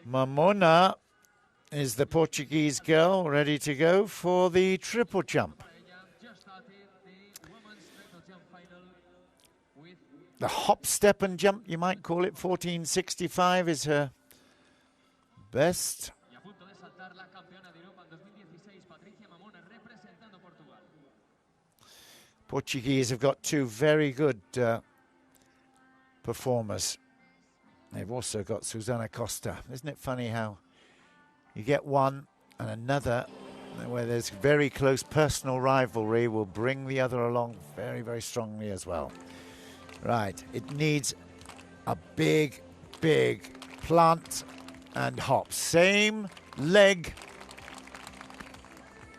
Mamona is the Portuguese girl ready to go for the triple jump. The hop, step and jump, you might call it. 14.65 is her best. Portuguese have got two very good performers. They've also got Susana Costa. Isn't it funny how you get one and another where there's very close personal rivalry will bring the other along very, very strongly as well. Right, it needs a big, big plant and hop. Same leg,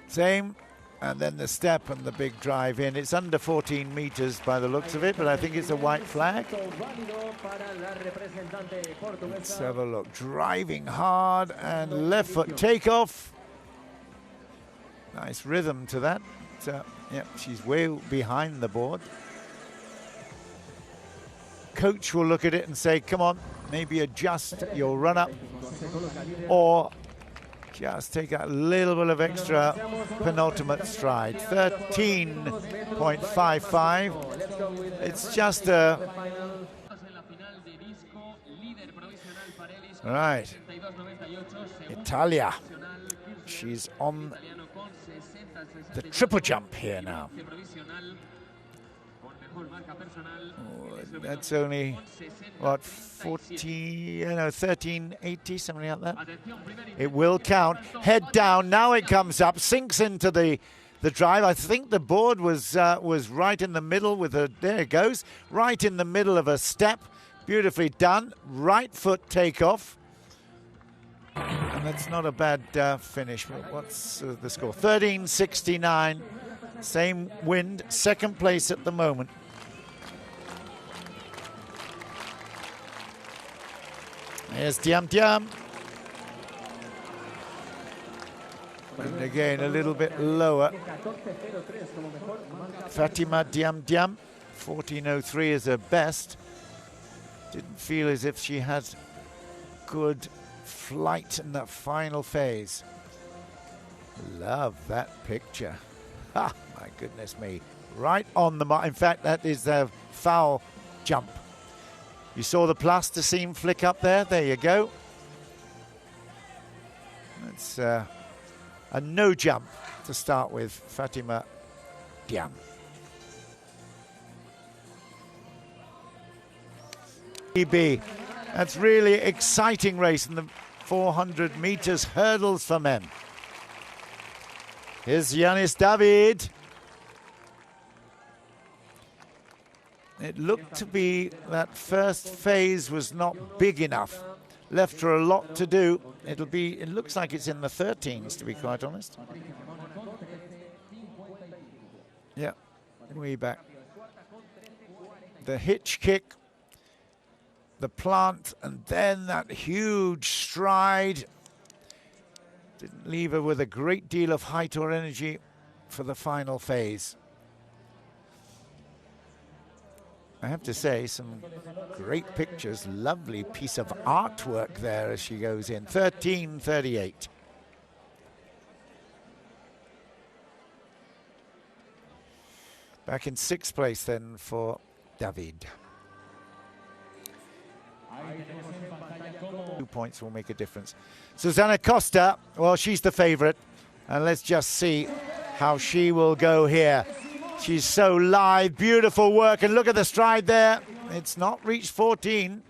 same, and then the step and the big drive in. It's under 14 meters by the looks of it, but I think it's a white flag. Let's have a look. Driving hard and left foot takeoff. Nice rhythm to that. Yep, she's way behind the board. Coach will look at it and say, come on, maybe adjust your run up or just take a little bit of extra penultimate stride. 13.55. It's just a... Right. Italia. She's on the triple jump here now. Oh, that's only, what, 13.80, something like that. It will count. Head down. Now it comes up, sinks into the drive. I think the board was right in the middle with a, there it goes, right in the middle of a step. Beautifully done. Right foot takeoff. And that's not a bad finish. What's the score? 13.69. Same wind. Second place at the moment. Here's Diame. And again, a little bit lower. Fatima Diame. 14.03 is her best. Didn't feel as if she had good flight in that final phase. Love that picture. Ah, my goodness me. Right on the mark. In fact, that is the foul jump. You saw the plasticine flick up there. There you go. It's a no jump to start with, Fatima Diame. EB. That's really exciting race in the 400 meters hurdles for men. Here's Yanis David. It looked to be that first phase was not big enough. Left her a lot to do. It looks like it's in the 13s, to be quite honest. Yeah, way back. The hitch kick, the plant, and then that huge stride. Didn't leave her with a great deal of height or energy for the final phase. I have to say, some great pictures, lovely piece of artwork there as she goes in. 13.38. Back in sixth place then for David. 2 points will make a difference. Susana Costa, well, she's the favorite. And let's just see how she will go here. She's so lithe, beautiful work, and look at the stride there. It's not reached 14,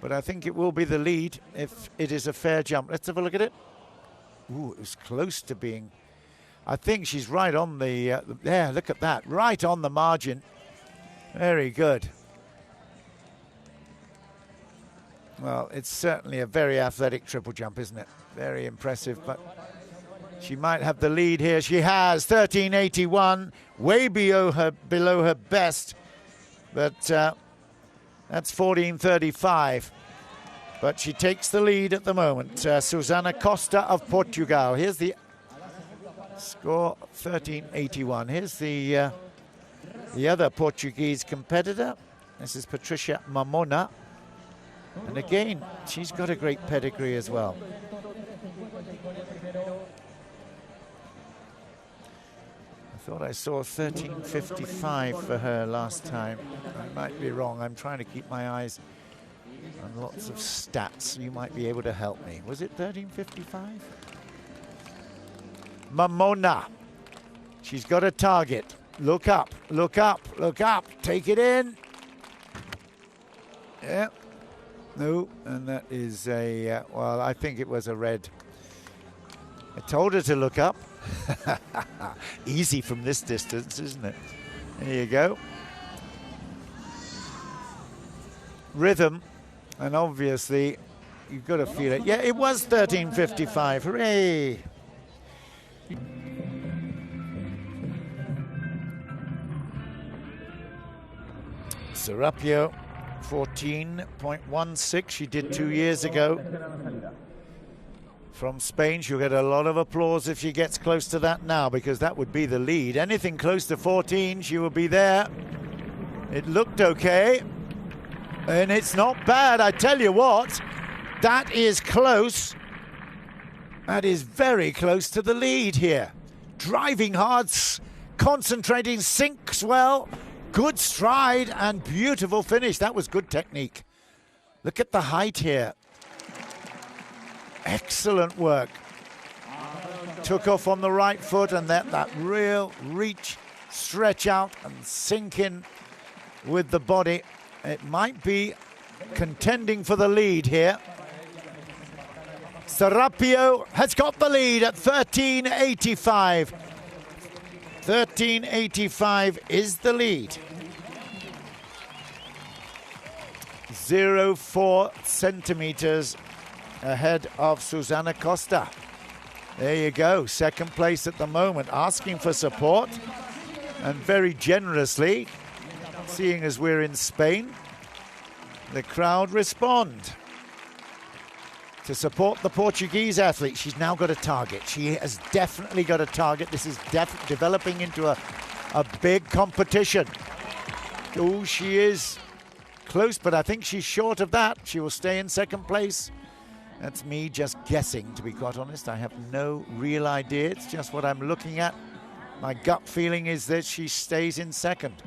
but I think it will be the lead if it is a fair jump. Let's have a look at it. Ooh, it was close to being. I think she's right on the there, look at that, right on the margin. Very good. Well, it's certainly a very athletic triple jump, isn't it? Very impressive, but she might have the lead here. She has 13.81, way below her best, but that's 14.35. But she takes the lead at the moment. Susana Costa of Portugal. Here's the score, 13.81. Here's the other Portuguese competitor. This is Patrícia Mamona. And again, she's got a great pedigree as well. I thought I saw 13:55 for her last time. I might be wrong. I'm trying to keep my eyes on lots of stats. You might be able to help me. Was it 13:55? Mamona. She's got a target. Look up, look up, look up. Take it in. Yeah. No, and that is a, well, I think it was a red. I told her to look up. Easy from this distance, isn't it? There you go. Rhythm, and obviously you've got to feel it. Yeah, it was 13:55. Hooray! Sarrapio, 14.16. She did 2 years ago. From Spain, she'll get a lot of applause if she gets close to that now, because that would be the lead. Anything close to 14, she will be there. It looked okay, and it's not bad. I tell you what, that is close. That is very close to the lead here. Driving hard, concentrating, sinks well. Good stride and beautiful finish. That was good technique. Look at the height here. Excellent work. Took off on the right foot, and that real reach, stretch out and sink in with the body. It might be contending for the lead here. Sarrapio has got the lead at 13:85. 13:85 is the lead. 0.4 centimeters ahead of Susana Costa. There you go, second place at the moment, asking for support, and very generously, seeing as we're in Spain, the crowd respond to support the Portuguese athlete. She's now got a target. She has definitely got a target. This is developing into a big competition. Oh, she is close, but I think she's short of that. She will stay in second place. That's me just guessing, to be quite honest. I have no real idea. It's just what I'm looking at. My gut feeling is that she stays in second.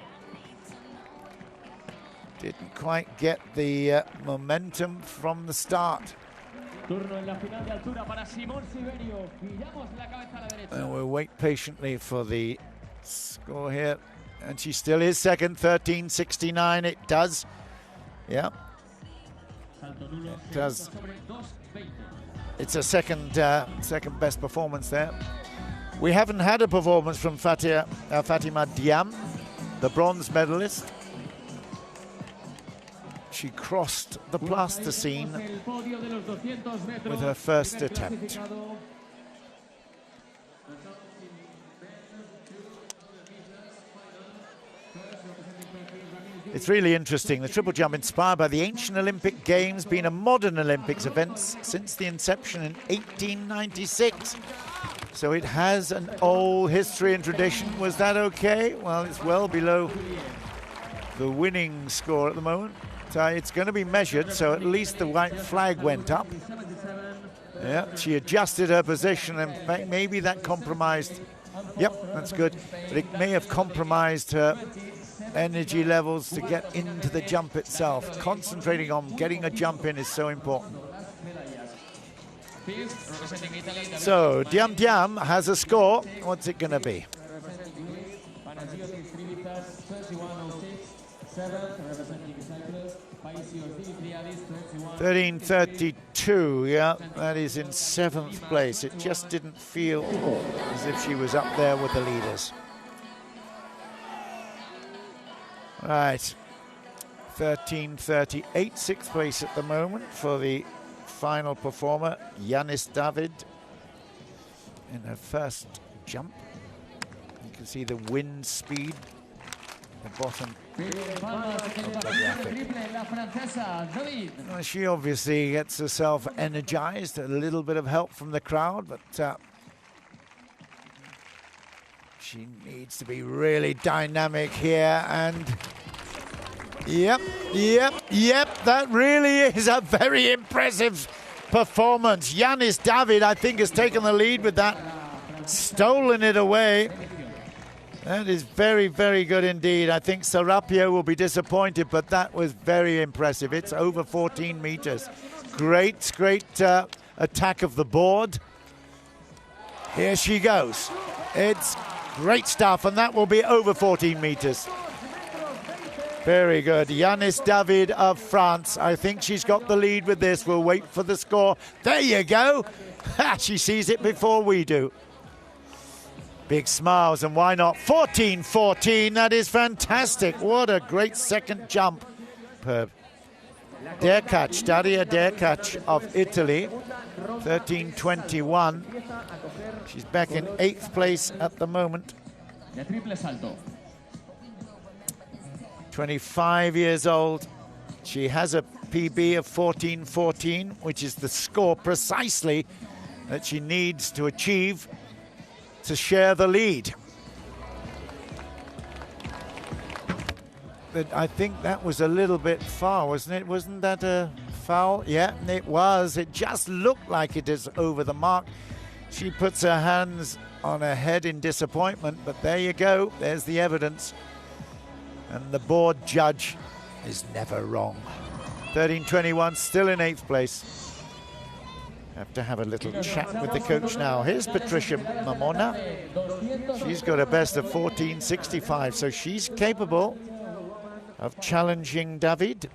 Didn't quite get the momentum from the start. And we'll wait patiently for the score here. And she still is second, 13:69. It does. Yeah. It does. It's a second best performance there. We haven't had a performance from Fatima Diame, the bronze medalist. She crossed the plasticine with her first attempt. It's really interesting. The triple jump, inspired by the ancient Olympic Games, been a modern Olympics event since the inception in 1896. So it has an old history and tradition. Was that okay? Well, it's well below the winning score at the moment. It's going to be measured, so at least the white flag went up. Yeah, she adjusted her position, and maybe that compromised. Yep, that's good. But it may have compromised her energy levels to get into the jump itself. Concentrating on getting a jump in is so important. So Diame has a score. What's it going to be? 13:32, yeah, that is in seventh place. It just didn't feel as if she was up there with the leaders. Right, 13:38, sixth place at the moment for the final performer, Yanis David, in her first jump. You can see the wind speed at the bottom of the graphic. Well, she obviously gets herself energized, a little bit of help from the crowd, but she needs to be really dynamic here, and Yep. That really is a very impressive performance. Yanis David, I think, has taken the lead with that. Stolen it away. That is very, very good indeed. I think Sarrapio will be disappointed, but that was very impressive. It's over 14 meters. Great attack of the board. Here she goes. It's great stuff, and that will be over 14 meters. Very good. Yanis David of France. I think she's got the lead with this. We'll wait for the score. There you go. She sees it before we do. Big smiles, and why not? 14-14. That is fantastic. What a great second jump. Dariya Derkach of Italy. 13-21. She's back in 8th place at the moment. 25 years old. She has a PB of 14-14, which is the score precisely that she needs to achieve to share the lead. But I think that was a little bit far, wasn't it? Wasn't that a foul? Yeah, it was. It just looked like it is over the mark. She puts her hands on her head in disappointment, but there you go. There's the evidence. And the board judge is never wrong. 13-21, still in 8th place. Have to have a little chat with the coach now. Here's Patrícia Mamona. She's got a best of 14.65, so she's capable of challenging David.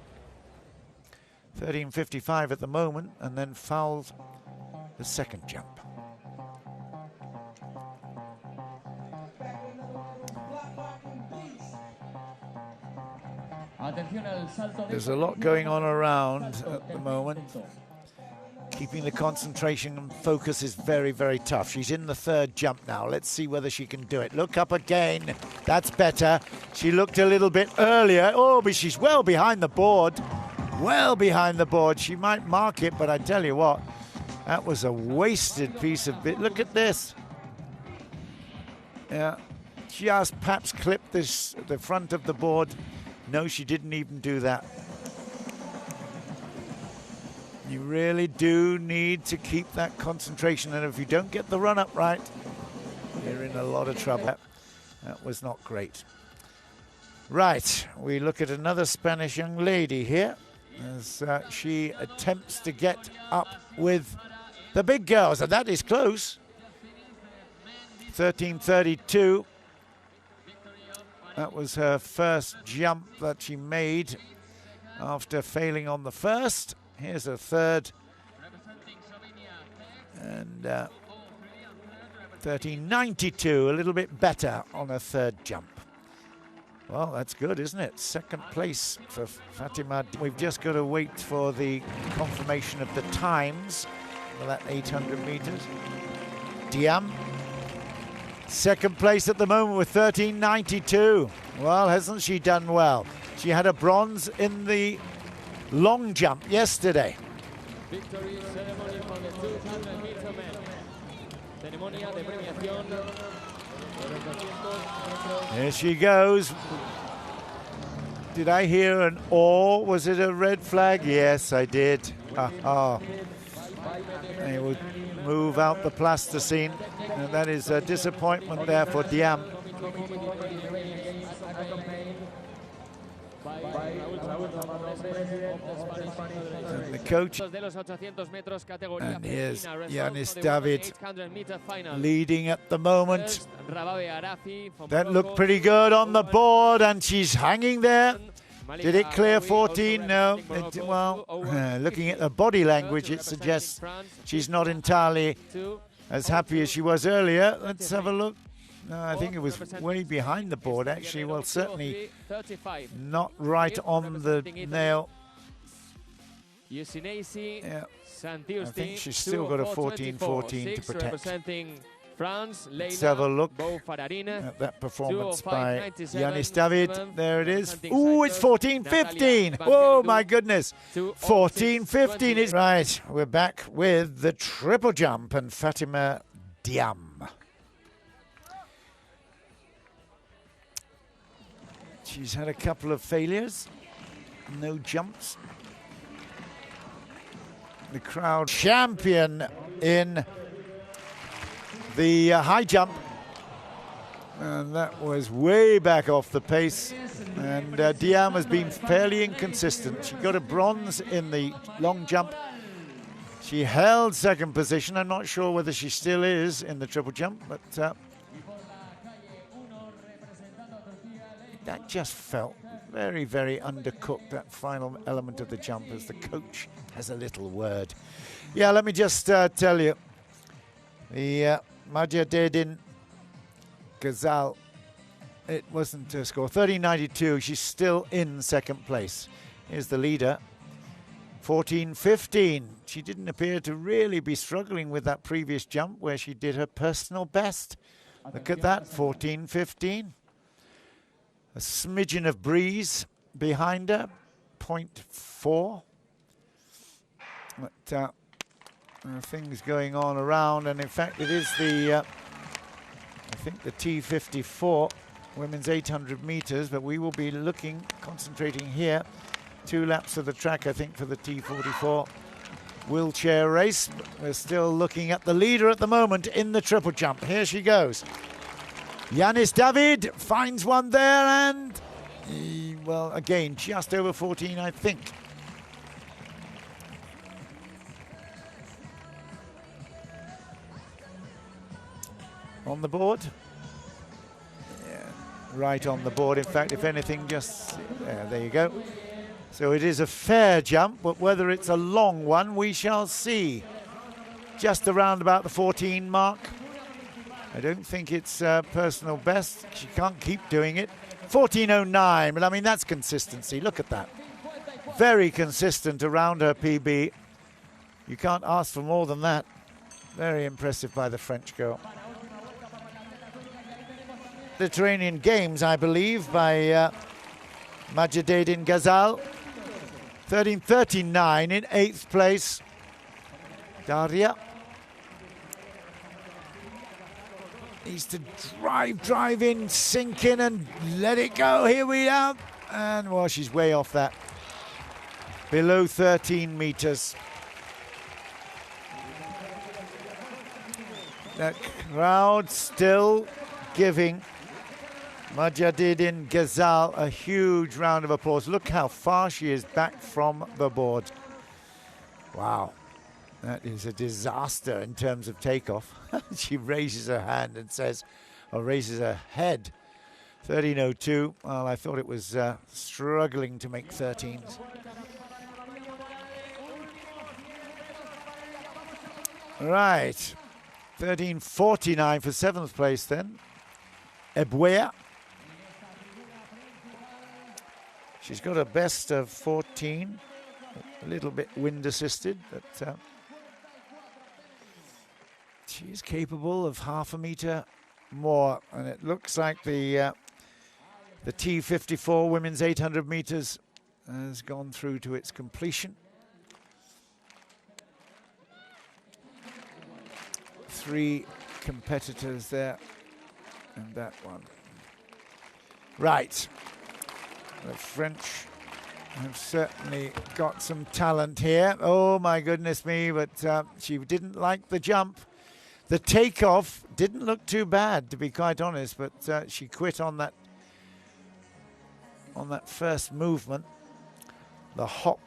13.55 at the moment, and then fouled the second jump. There's a lot going on around at the moment. Keeping the concentration and focus is very, very tough. She's in the 3rd jump now. Let's see whether she can do it. Look up again. That's better. She looked a little bit earlier. Oh, but she's well behind the board. Well behind the board. She might mark it, but I tell you what, that was a wasted piece of bit. Look at this. Yeah, just perhaps clipped this, the front of the board. No, she didn't even do that. You really do need to keep that concentration, and if you don't get the run-up right, you're in a lot of trouble. That was not great. Right, we look at another Spanish young lady here as she attempts to get up with the big girls, and that is close. 13.32. That was her first jump that she made after failing on the first. Here's a third. And 13.92, a little bit better on a third jump. Well, that's good, isn't it? 2nd place for Fatima. We've just got to wait for the confirmation of the times for that 800 meters. Diame, 2nd place at the moment with 13.92. Well, hasn't she done well? She had a bronze in the long jump yesterday. Victory ceremony for the 200 meter men. Ceremonia de premiación. Here she goes. Did I hear an "or"? Was it a red flag? Yes, I did. They would move out the plasticine, and that is a disappointment there for Diame. And the coach, and here's Yanis David leading at the moment. That looked pretty good on the board, and she's hanging there. Did it clear 14? No. Looking at the body language, it suggests she's not entirely as happy as she was earlier. Let's have a look. No, I think it was way behind the board, actually. Well, certainly not right on the nail. Yeah, I think she's still got a 14-14 to protect. Let's have a look at that performance by Yanis David. There it is. Ooh, it's 14-15. Oh, my goodness. 14-15 is right. We're back with the triple jump and Fatima Diame. She's had a couple of failures. no jumps. The crowd champion in the high jump. And that was way back off the pace. And Diame has been fairly inconsistent. She got a bronze in the long jump. She held second position. I'm not sure whether she still is in the triple jump, but that just felt very, very undercooked, that final element of the jump, as the coach has a little word. Yeah, let me just tell you, the Dariya Derkach, it wasn't a score, 13.92. She's still in second place. Here's the leader, 14.15. She didn't appear to really be struggling with that previous jump where she did her personal best. Look at that, 14.15. A smidgen of breeze behind her, 0.4. But things going on around, and in fact it is the, I think the T54, women's 800 meters, but we will be concentrating here. 2 laps of the track, I think, for the T44 wheelchair race. But we're still looking at the leader at the moment in the triple jump. Here she goes. Yanis David finds one there, and, well, again, just over 14, I think. On the board. Yeah, right on the board. In fact, if anything, just there you go. So it is a fair jump, but whether it's a long one, we shall see. Just around about the 14 mark. I don't think it's personal best. She can't keep doing it. 14.09, but I mean, that's consistency. Look at that. Very consistent around her PB. You can't ask for more than that. Very impressive by the French girl. Mediterranean Games, I believe, by Majidedin Ghazal. 13.39 in 8th place. Dariya needs to drive in, sink in and let it go. Here we are. And, well, she's way off that. Below 13 meters. The crowd still giving Majidedin Ghazal a huge round of applause. Look how far she is back from the board. Wow. That is a disaster in terms of takeoff. She raises her hand and says, or raises her head. 13.02. Well, I thought it was struggling to make 13s. Right. 13.49 for 7th place then. Ebwea. She's got a best of 14. A little bit wind assisted, but she is capable of half a meter more. And it looks like the T54 women's 800 meters has gone through to its completion. 3 competitors there, and that one. Right. The French have certainly got some talent here. Oh my goodness me, but she didn't like the jump. The takeoff didn't look too bad, to be quite honest, but she quit on that first movement, the hop.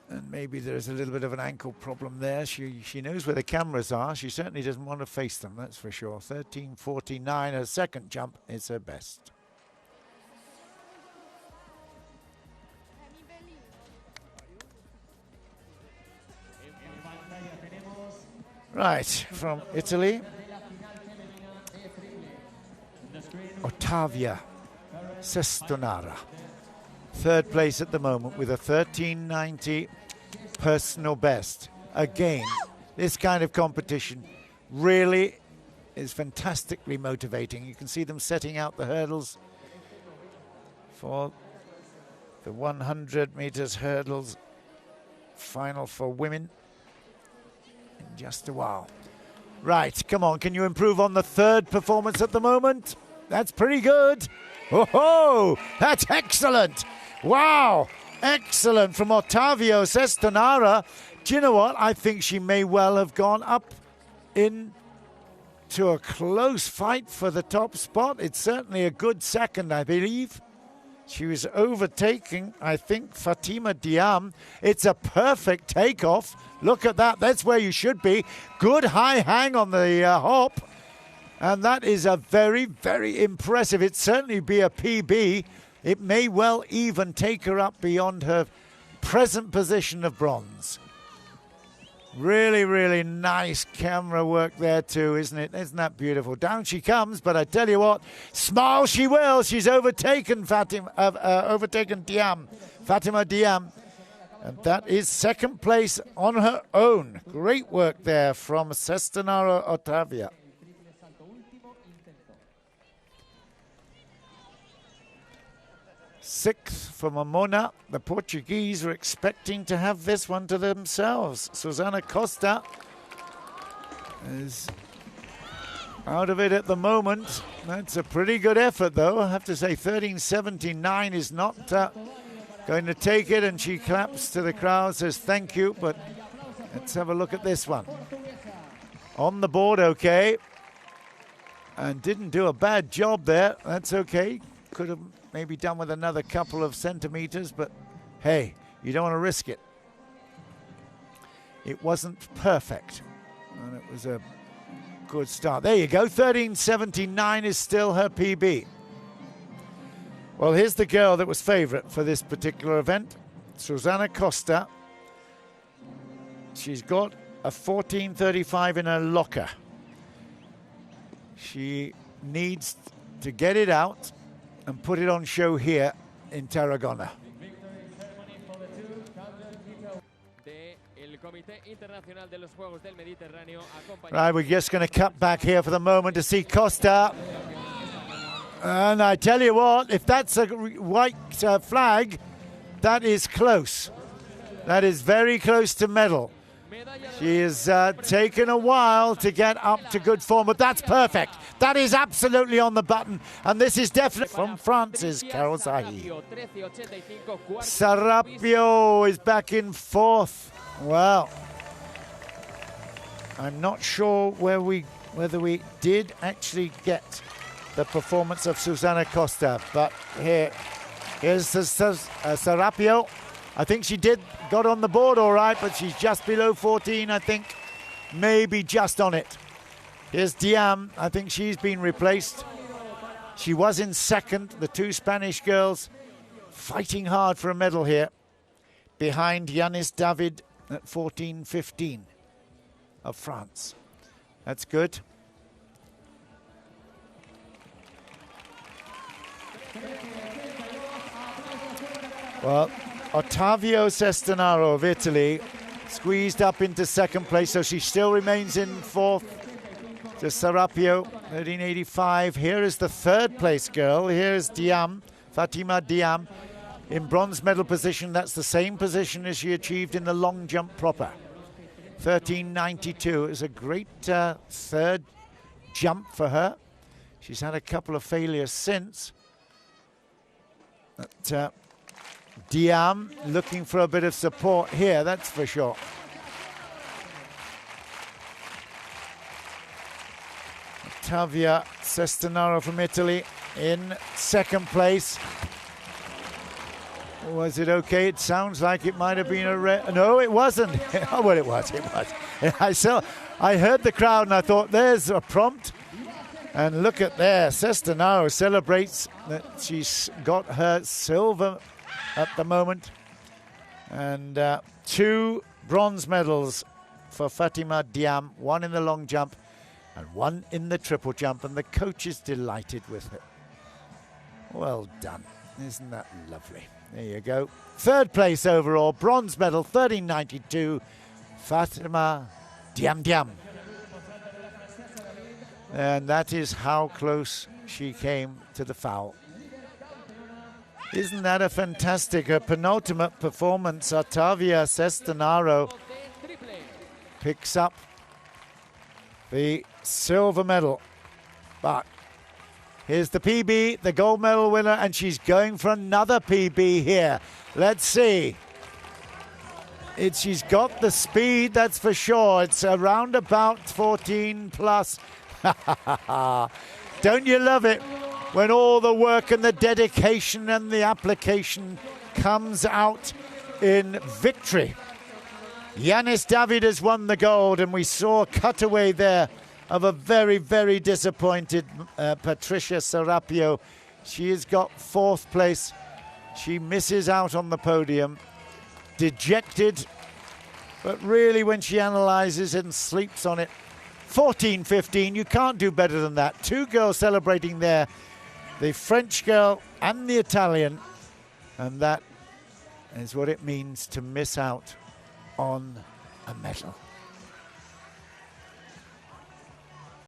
And maybe there's a little bit of an ankle problem there. She knows where the cameras are. She certainly doesn't want to face them, that's for sure. 13.49, her second jump is her best. Right, from Italy, Ottavia Cestonaro. 3rd place at the moment with a 13.90 personal best. Again, this kind of competition really is fantastically motivating. You can see them setting out the hurdles for the 100 meters hurdles final for women in just a while. Right, come on, can you improve on the 3rd performance at the moment? That's pretty good. Oh, that's excellent. Wow, excellent from Ottavia Cestonaro. Do you know what? I think she may well have gone up into a close fight for the top spot. It's certainly a good second, I believe. She was overtaking, I think, Fatima Diame. It's a perfect takeoff. Look at that. That's where you should be. Good high hang on the hop. And that is a very, very impressive. It'd certainly be a PB. It may well even take her up beyond her present position of bronze. Really, really nice camera work there too, isn't it? Isn't that beautiful? Down she comes, but I tell you what, smile she will. She's overtaken Fatima Diame. And that is second place on her own. Great work there from Cestonaro Ottavia. Sixth for Mamona. The Portuguese are expecting to have this one to themselves. Susana Costa is out of it at the moment. That's a pretty good effort, though. I have to say 13.79 is not going to take it, and she claps to the crowd, says thank you, but let's have a look at this one. On the board, okay, and didn't do a bad job there. That's okay. Could have maybe done with another couple of centimeters, but hey, you don't want to risk it. It wasn't perfect, and it was a good start. There you go, 13.79 is still her PB. Well, here's the girl that was favorite for this particular event, Susana Costa. She's got a 14.35 in her locker. She needs to get it out and put it on show here in Tarragona. Right, we're just going to cut back here for the moment to see Costa. And I tell you what, if that's a white flag, that is close. That is very close to medal. She has taken a while to get up to good form, but that's perfect. That is absolutely on the button. And this is definitely from France's Carol Zahi. Sarrapio is back in fourth. Well, I'm not sure whether we did actually get the performance of Susana Costa, but here's Sarrapio. I think she got on the board all right, but she's just below 14, I think. Maybe just on it. Here's Diame. I think she's been replaced. She was in second. The two Spanish girls fighting hard for a medal here. Behind Yanis David at 14.15 of France. That's good. Well, Ottavia Cestonaro of Italy squeezed up into second place, so she still remains in fourth to Sarrapio, 13.85. Here is the third place girl. Here's Diame, Fatima Diame, in bronze medal position. That's the same position as she achieved in the long jump proper. 13.92. It was a great third jump for her. She's had a couple of failures since. But Diame looking for a bit of support here, that's for sure. Ottavia Cestonaro from Italy in second place. Was it okay? It sounds like it might have been a red. No, it wasn't. Oh, well, it was. I heard the crowd and I thought, there's a prompt. And look at there, Cestonaro celebrates that she's got her silver at the moment. And 2 bronze medals for Fatima Diame, 1 in the long jump and 1 in the triple jump. And the coach is delighted with it. Well done. Isn't that lovely? There you go. Third place overall, bronze medal, 13.92, Fatima Diame. And that is how close she came to the foul. Isn't that a fantastic penultimate performance? Ottavia Cestonaro picks up the silver medal. But Here's the PB, the gold medal winner, and she's going for another PB here. Let's see. She's got the speed, that's for sure. It's around about 14 plus. Don't you love it when all the work and the dedication and the application comes out in victory? Yanis David has won the gold, and we saw a cutaway there of a very, very disappointed Patricia Sarrapio. She has got 4th place. She misses out on the podium. Dejected, but really when she analyses and sleeps on it, 14-15, you can't do better than that. 2 girls celebrating there, the French girl and the Italian, and that is what it means to miss out on a medal.